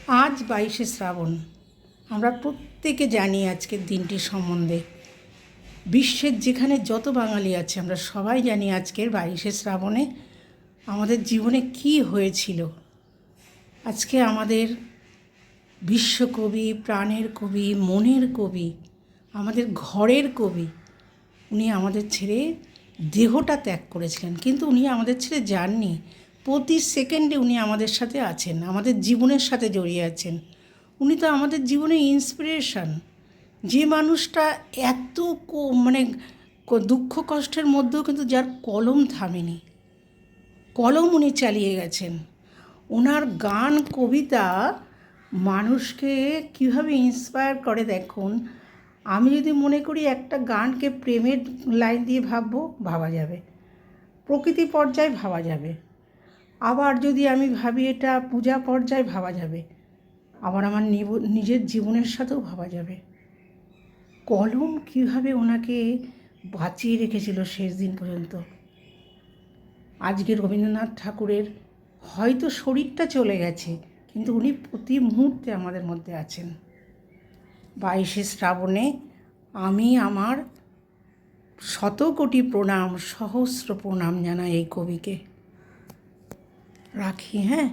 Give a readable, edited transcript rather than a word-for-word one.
আজ 22শে শ্রাবণ। আমরা প্রত্যেকে জানি আজকের দিনটি সম্বন্ধে। বিশ্বের যেখানে যত বাঙালি আছে আমরা সবাই জানি আজকের 22শে শ্রাবণে আমাদের জীবনে কী হয়েছিল। আজকে আমাদের বিশ্বকবি, প্রাণের কবি, মনের কবি, আমাদের ঘরের কবি, উনি আমাদের ছেড়ে দেহটা ত্যাগ করেছিলেন, কিন্তু উনি আমাদের ছেড়ে যাননি। প্রতি সেকেন্ডে উনি আমাদের সাথে আছেন, আমাদের জীবনের সাথে জড়িয়ে আছেন। উনি তো আমাদের জীবনে ইন্সপিরেশন। যে মানুষটা এত দুঃখ কষ্টের মধ্যেও কিন্তু যার কলম থামেনি, কলম উনি চালিয়ে গেছেন। ওনার গান কবিতা মানুষকে কীভাবে ইন্সপায়ার করে দেখুন। আমি যদি মনে করি একটা গানকে প্রেমের লাইন দিয়ে ভাবা যাবে, প্রকৃতি পর্যায়ে ভাবা যাবে, আবার যদি আমি ভাবি এটা পূজা পর্যায়ে ভাবা যাবে, আবার আমার নিজের জীবনের সাথেও ভাবা যাবে। কলম কীভাবে ওনাকে বাঁচিয়ে রেখেছিল শেষ দিন পর্যন্ত। আজকে রবীন্দ্রনাথ ঠাকুরের হয়তো শরীরটা চলে গেছে, কিন্তু উনি প্রতি মুহূর্তে আমাদের মধ্যে আছেন। 22শে শ্রাবণে আমি আমার শতকোটি প্রণাম, সহস্র প্রণাম জানাই এই কবিকে। রাখি, হ্যাঁ।